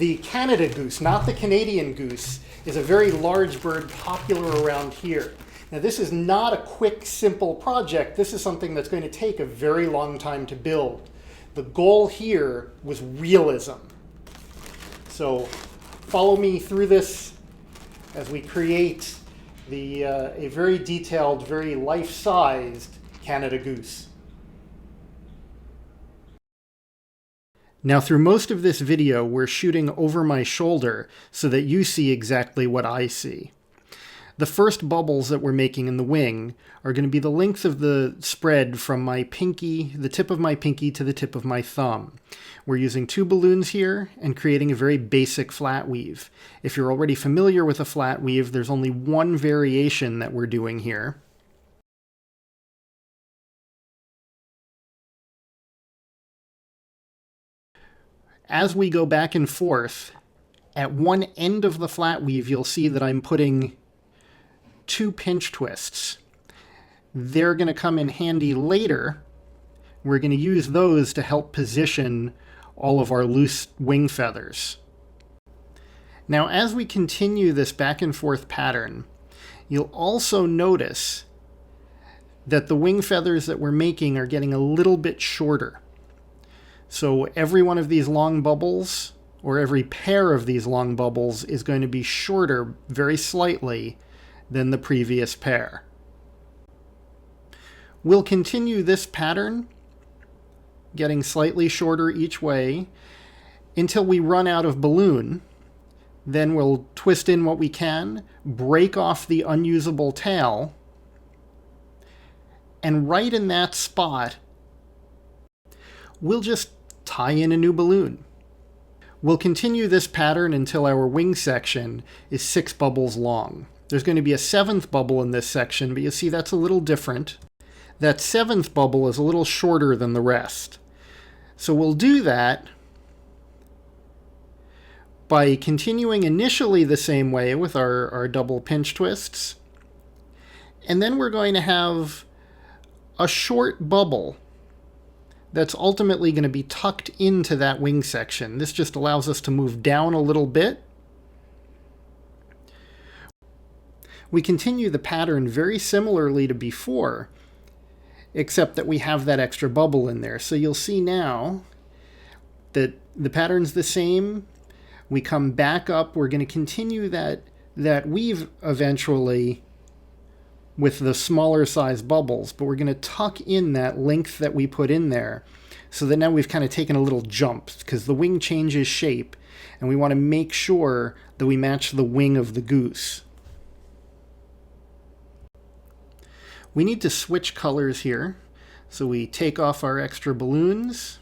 The Canada goose, not the Canadian goose, is a very large bird popular around here. Now this is not a quick, simple project. This is something that's going to take a very long time to build. The goal here was realism. So follow me through this as we create a very detailed, very life-sized Canada goose. Now through most of this video, we're shooting over my shoulder so that you see exactly what I see. The first bubbles that we're making in the wing are going to be the length of the spread from my pinky, the tip of my pinky to the tip of my thumb. We're using 2 balloons here and creating a very basic flat weave. If you're already familiar with a flat weave, there's only one variation that we're doing here. As we go back and forth, at one end of the flat weave, you'll see that I'm putting 2 pinch twists. They're going to come in handy later. We're going to use those to help position all of our loose wing feathers. Now, as we continue this back and forth pattern, you'll also notice that the wing feathers that we're making are getting a little bit shorter. So every one of these long bubbles, or every pair of these long bubbles, is going to be shorter very slightly than the previous pair. We'll continue this pattern, getting slightly shorter each way, until we run out of balloon. Then we'll twist in what we can, break off the unusable tail, and right in that spot, we'll just tie in a new balloon. We'll continue this pattern until our wing section is 6 bubbles long. There's going to be a 7th bubble in this section, but you see that's a little different. That 7th bubble is a little shorter than the rest. So we'll do that by continuing initially the same way with our double pinch twists. And then we're going to have a short bubble that's ultimately going to be tucked into that wing section. This just allows us to move down a little bit. We continue the pattern very similarly to before, except that we have that extra bubble in there. So you'll see now that the pattern's the same. We come back up. We're going to continue that weave eventually with the smaller size bubbles, but we're going to tuck in that length that we put in there so that now we've kind of taken a little jump because the wing changes shape and we want to make sure that we match the wing of the goose. We need to switch colors here, so we take off our extra balloons,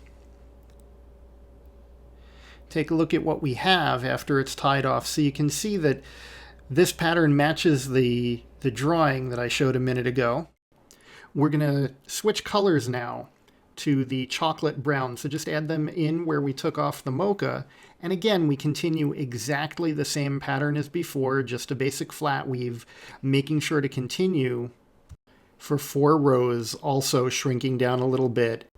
take a look at what we have after it's tied off. So you can see that this pattern matches the drawing that I showed a minute ago. We're going to switch colors now to the chocolate brown. So just add them in where we took off the mocha. And again, we continue exactly the same pattern as before, just a basic flat weave, making sure to continue for 4 rows, also shrinking down a little bit,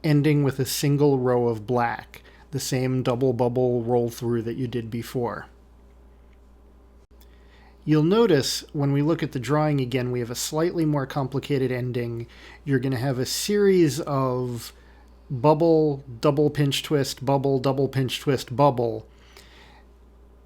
ending with a single row of black, the same double bubble roll through that you did before. You'll notice when we look at the drawing again, we have a slightly more complicated ending. You're going to have a series of bubble, double pinch twist, bubble, double pinch twist, bubble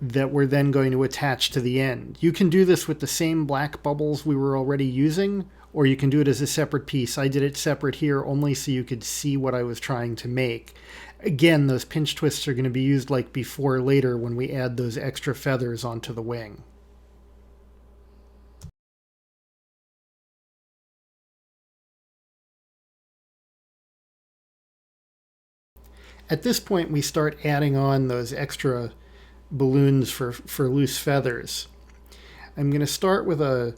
that we're then going to attach to the end. You can do this with the same black bubbles we were already using, or you can do it as a separate piece. I did it separate here only so you could see what I was trying to make. Again, those pinch twists are going to be used like before later when we add those extra feathers onto the wing. At this point, we start adding on those extra balloons for loose feathers. I'm going to start with a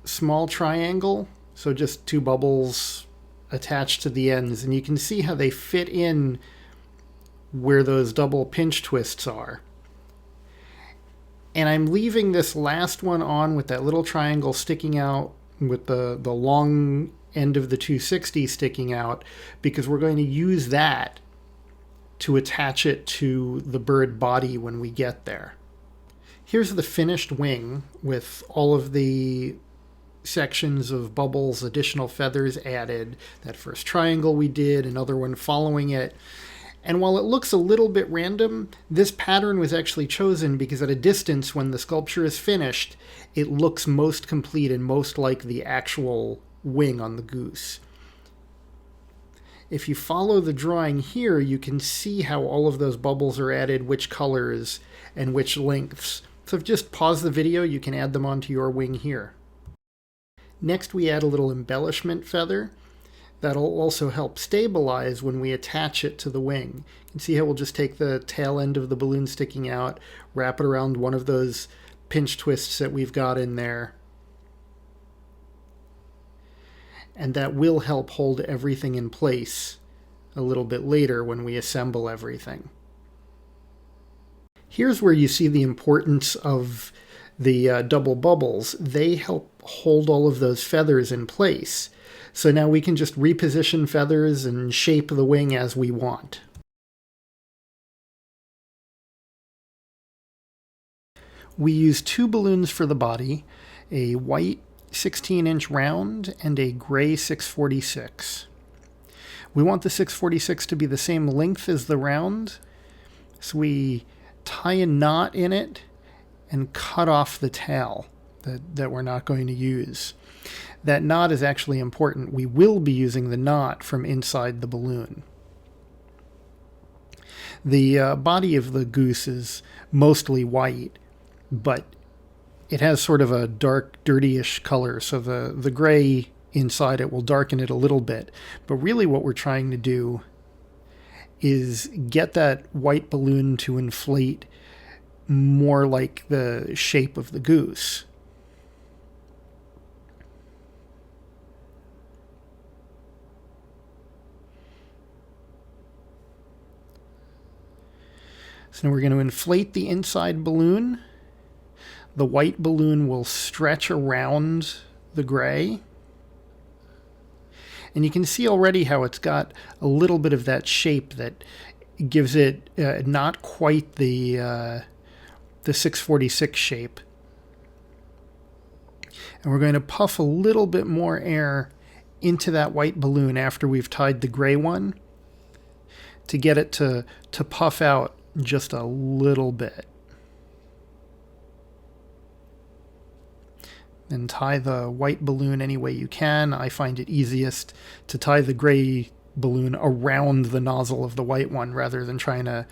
small triangle, so just 2 bubbles attached to the ends, and you can see how they fit in where those double pinch twists are. And I'm leaving this last one on with that little triangle sticking out with the long end of the 260 sticking out because we're going to use that to attach it to the bird body when we get there. Here's the finished wing with all of the sections of bubbles, additional feathers added, that first triangle we did, another one following it. And while it looks a little bit random, this pattern was actually chosen because at a distance, when the sculpture is finished, it looks most complete and most like the actual wing on the goose. If you follow the drawing here, you can see how all of those bubbles are added, which colors and which lengths. So if you just pause the video, you can add them onto your wing here. Next, we add a little embellishment feather. That'll also help stabilize when we attach it to the wing. You can see how we'll just take the tail end of the balloon sticking out, wrap it around one of those pinch twists that we've got in there. And that will help hold everything in place a little bit later when we assemble everything. Here's where you see the importance of the double bubbles. They help hold all of those feathers in place. So now we can just reposition feathers and shape the wing as we want. We use two balloons for the body, a white 16-inch round and a gray 646. We want the 646 to be the same length as the round, so we tie a knot in it and cut off the tail that we're not going to use. That knot is actually important. We will be using the knot from inside the balloon. The body of the goose is mostly white, but it has sort of a dark, dirtyish color, so the gray inside it will darken it a little bit. But really what we're trying to do is get that white balloon to inflate more like the shape of the goose. So now we're going to inflate the inside balloon. The white balloon will stretch around the gray. And you can see already how it's got a little bit of that shape that gives it not quite the 646 shape. And we're going to puff a little bit more air into that white balloon after we've tied the gray one to get it to puff out just a little bit. And tie the white balloon any way you can. I find it easiest to tie the gray balloon around the nozzle of the white one rather than trying to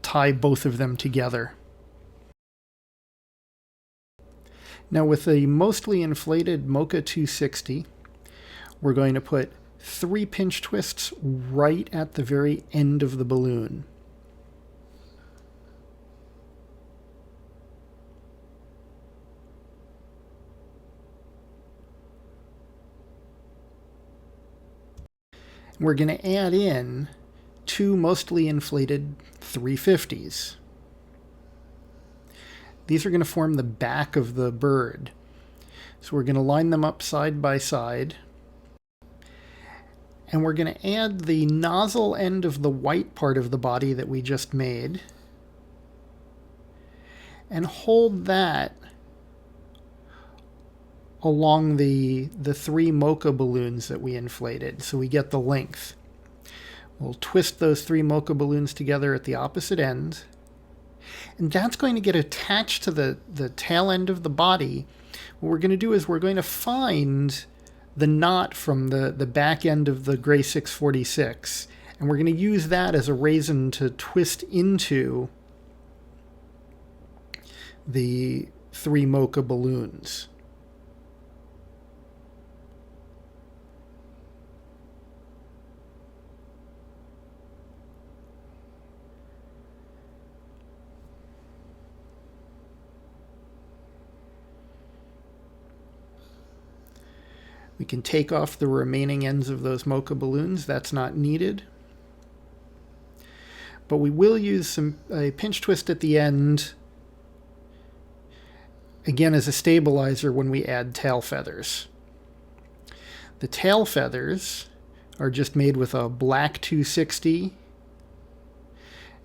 tie both of them together. Now with a mostly inflated Mocha 260, we're going to put 3 pinch twists right at the very end of the balloon. We're going to add in 2 mostly inflated 350s. These are going to form the back of the bird. So we're going to line them up side by side. And we're going to add the nozzle end of the white part of the body that we just made. And hold that along the 3 Mocha balloons that we inflated, so we get the length. We'll twist those 3 Mocha balloons together at the opposite ends, and that's going to get attached to the tail end of the body. What we're going to do is we're going to find the knot from the back end of the gray 646, and we're going to use that as a reason to twist into the 3 Mocha balloons. We can take off the remaining ends of those Mocha balloons. That's not needed. But we will use a pinch twist at the end, again as a stabilizer when we add tail feathers. The tail feathers are just made with a black 260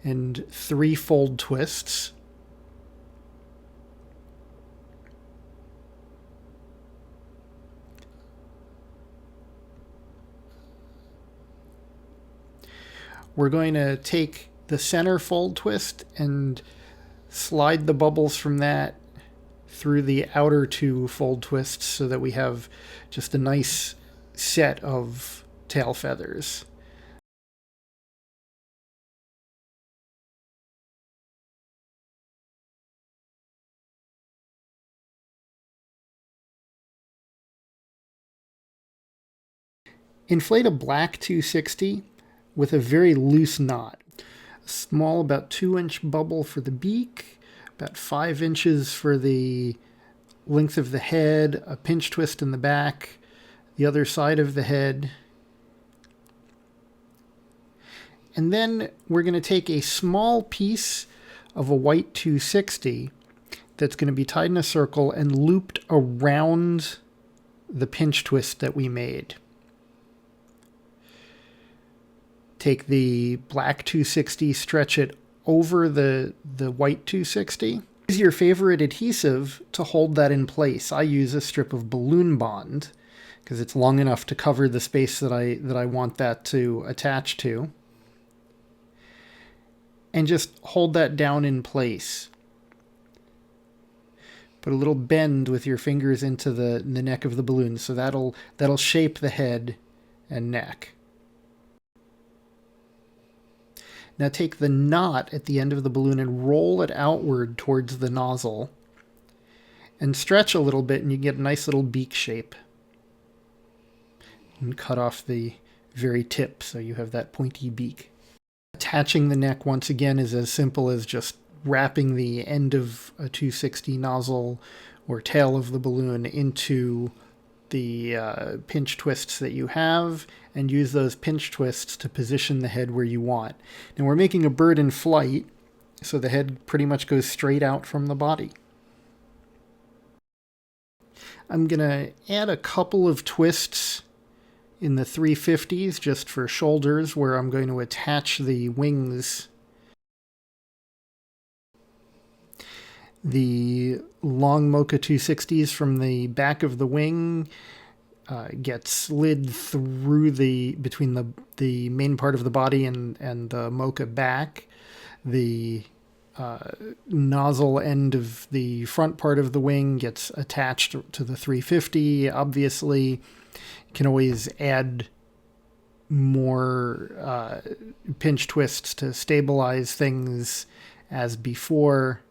and 3 fold twists. We're going to take the center fold twist and slide the bubbles from that through the outer 2 fold twists so that we have just a nice set of tail feathers. Inflate a black 260 with a very loose knot. A small, about 2-inch bubble for the beak, about 5 inches for the length of the head, a pinch twist in the back, the other side of the head. And then we're going to take a small piece of a white 260 that's going to be tied in a circle and looped around the pinch twist that we made. Take the black 260, stretch it over the white 260. Use your favorite adhesive to hold that in place. I use a strip of balloon bond because it's long enough to cover the space that I want that to attach to. And just hold that down in place. Put a little bend with your fingers into the neck of the balloon, so that'll shape the head and neck. Now take the knot at the end of the balloon and roll it outward towards the nozzle. And stretch a little bit and you get a nice little beak shape. And cut off the very tip so you have that pointy beak. Attaching the neck once again is as simple as just wrapping the end of a 260 nozzle or tail of the balloon into the pinch twists that you have and use those pinch twists to position the head where you want. Now we're making a bird in flight, so the head pretty much goes straight out from the body. I'm going to add a couple of twists in the 350s just for shoulders where I'm going to attach the wings. The long Mocha 260s from the back of the wing get slid through between the main part of the body and the Mocha back. The nozzle end of the front part of the wing gets attached to the 350. Obviously, you can always add more pinch twists to stabilize things as before.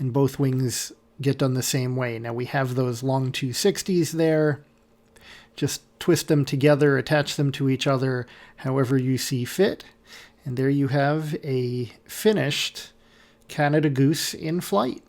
And both wings get done the same way. Now we have those long 260s there. Just twist them together, attach them to each other however you see fit. And there you have a finished Canada goose in flight.